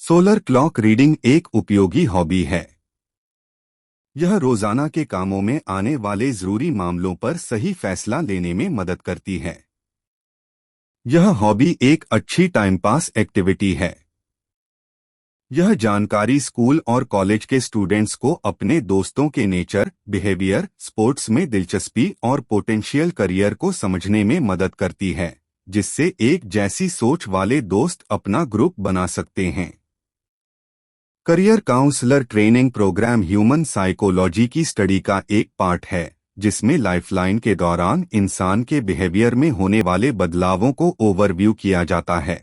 Solar clock reading एक उपयोगी hobby है। यह रोजाना के कामों में आने वाले जरूरी मामलों पर सही फैसला लेने में मदद करती है। यह हॉबी एक अच्छी टाइम पास एक्टिविटी है। यह जानकारी स्कूल और कॉलेज के स्टूडेंट्स को अपने दोस्तों के नेचर, बिहेवियर, स्पोर्ट्स में दिलचस्पी और पोटेंशियल करियर को समझने में मदद करती है, जिससे एक जैसी सोच वाले दोस्त अपना ग्रुप बना सकते हैं। Career counsellor training programme human psychology की स्टडी का एक पार्ट है, जिसमें लाइफलाइन के दौरान इंसान के बिहेवियर में होने वाले बदलावों को ओवरव्यू किया जाता है।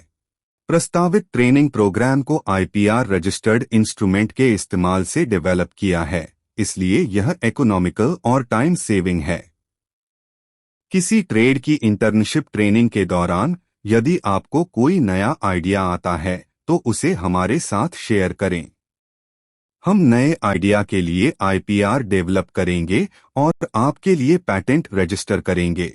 प्रस्तावित ट्रेनिंग प्रोग्राम को आईपीआर रजिस्टर्ड इंस्ट्रूमेंट के इस्तेमाल से डेवलप किया है, इसलिए यह इकोनॉमिकल और टाइम सेविंग है। किसी ट्रेड की इंटर्नशिप ट्रेनिंग के दौरान यदि आपको कोई नया आइडिया आता है तो उसे हमारे साथ शेयर करें। हम नए आइडिया के लिए आईपीआर डेवलप करेंगे और आपके लिए पेटेंट रजिस्टर करेंगे।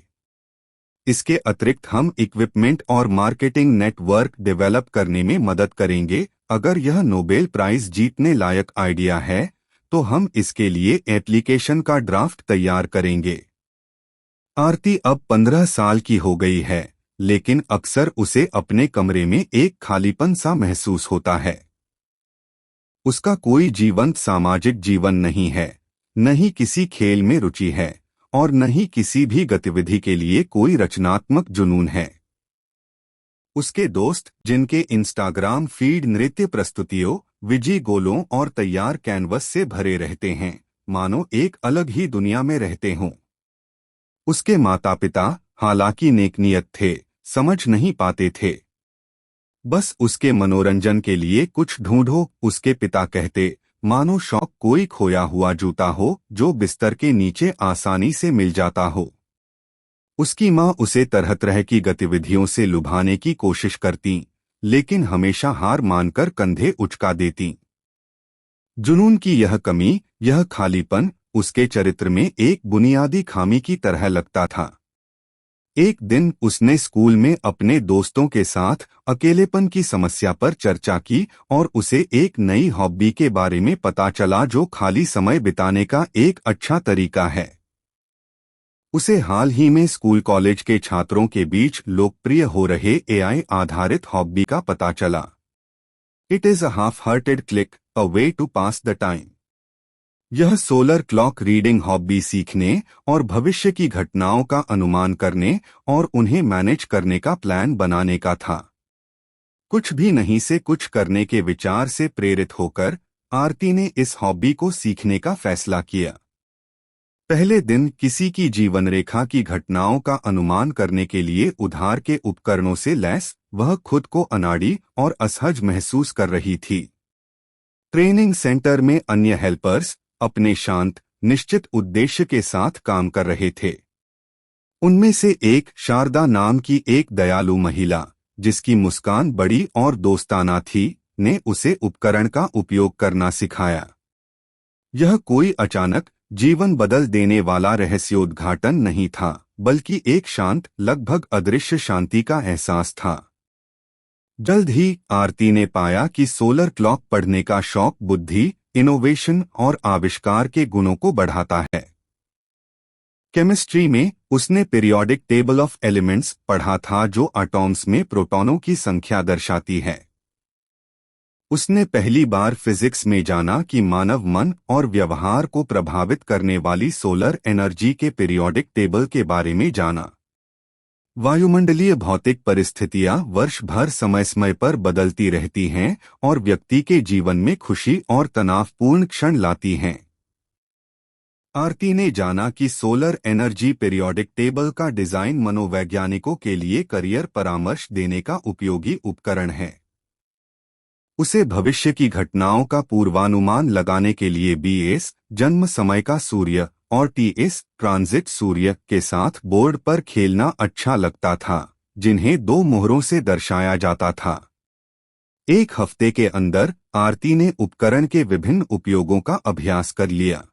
इसके अतिरिक्त हम इक्विपमेंट और मार्केटिंग नेटवर्क डेवलप करने में मदद करेंगे। अगर यह नोबेल प्राइज जीतने लायक आइडिया है तो हम इसके लिए एप्लीकेशन का ड्राफ्ट तैयार करेंगे। आरती अब 15 साल की हो गई है, लेकिन अक्सर उसे अपने कमरे में एक खालीपन सा महसूस होता है। उसका कोई जीवंत सामाजिक जीवन नहीं है, न ही किसी खेल में रुचि है और न ही किसी भी गतिविधि के लिए कोई रचनात्मक जुनून है। उसके दोस्त, जिनके इंस्टाग्राम फीड नृत्य प्रस्तुतियों, विजी गोलों और तैयार कैनवस से भरे रहते हैं, मानो एक अलग ही दुनिया में रहते हों। उसके माता पिता, हालांकि नेकनियत थे, समझ नहीं पाते थे। बस उसके मनोरंजन के लिए कुछ ढूंढो, उसके पिता कहते, मानो शौक कोई खोया हुआ जूता हो जो बिस्तर के नीचे आसानी से मिल जाता हो। उसकी माँ उसे तरह तरह की गतिविधियों से लुभाने की कोशिश करती, लेकिन हमेशा हार मानकर कंधे उचका देती। जुनून की यह कमी, यह खालीपन उसके चरित्र में एक बुनियादी खामी की तरह लगता था। एक दिन उसने स्कूल में अपने दोस्तों के साथ अकेलेपन की समस्या पर चर्चा की और उसे एक नई हॉबी के बारे में पता चला जो खाली समय बिताने का एक अच्छा तरीका है। उसे हाल ही में स्कूल कॉलेज के छात्रों के बीच लोकप्रिय हो रहे एआई आधारित हॉबी का पता चला। It is a half hearted click, a way to pass the time. यह सोलर क्लॉक रीडिंग हॉबी सीखने और भविष्य की घटनाओं का अनुमान करने और उन्हें मैनेज करने का प्लान बनाने का था। कुछ भी नहीं से कुछ करने के विचार से प्रेरित होकर आरती ने इस हॉबी को सीखने का फैसला किया। पहले दिन किसी की जीवन रेखा की घटनाओं का अनुमान करने के लिए उधार के उपकरणों से लैस वह खुद को अनाड़ी और असहज महसूस कर रही थी। ट्रेनिंग सेंटर में अन्य हेल्पर्स अपने शांत, निश्चित उद्देश्य के साथ काम कर रहे थे। उनमें से एक, शारदा नाम की एक दयालु महिला, जिसकी मुस्कान बड़ी और दोस्ताना थी, ने उसे उपकरण का उपयोग करना सिखाया। यह कोई अचानक जीवन बदल देने वाला रहस्योद्घाटन नहीं था, बल्कि एक शांत, लगभग अदृश्य शांति का एहसास था। जल्द ही आरती ने पाया कि सोलर क्लॉक पढ़ने का शौक बुद्धि, इनोवेशन और आविष्कार के गुणों को बढ़ाता है। केमिस्ट्री में उसने पीरियोडिक टेबल ऑफ एलिमेंट्स पढ़ा था जो एटॉम्स में प्रोटॉनों की संख्या दर्शाती है। उसने पहली बार फिजिक्स में जाना कि मानव मन और व्यवहार को प्रभावित करने वाली सोलर एनर्जी के पीरियोडिक टेबल के बारे में जाना। वायुमंडलीय भौतिक परिस्थितियां वर्ष भर समय समय पर बदलती रहती हैं और व्यक्ति के जीवन में खुशी और तनावपूर्ण क्षण लाती हैं। आरती ने जाना कि सोलर एनर्जी पीरियोडिक टेबल का डिजाइन मनोवैज्ञानिकों के लिए करियर परामर्श देने का उपयोगी उपकरण है। उसे भविष्य की घटनाओं का पूर्वानुमान लगाने के लिए बीएस, जन्म समय का सूर्य, और टीएस, ट्रांजिट सूर्य, के साथ बोर्ड पर खेलना अच्छा लगता था, जिन्हें 2 मोहरों से दर्शाया जाता था। एक हफ्ते के अंदर आरती ने उपकरण के विभिन्न उपयोगों का अभ्यास कर लिया।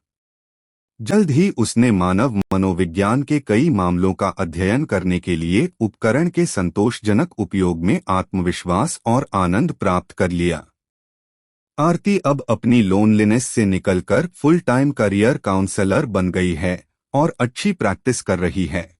जल्द ही उसने मानव मनोविज्ञान के कई मामलों का अध्ययन करने के लिए उपकरण के संतोषजनक उपयोग में आत्मविश्वास और आनंद प्राप्त कर लिया। आरती अब अपनी लोनलीनेस से निकलकर फुल टाइम करियर काउंसलर बन गई है और अच्छी प्रैक्टिस कर रही है।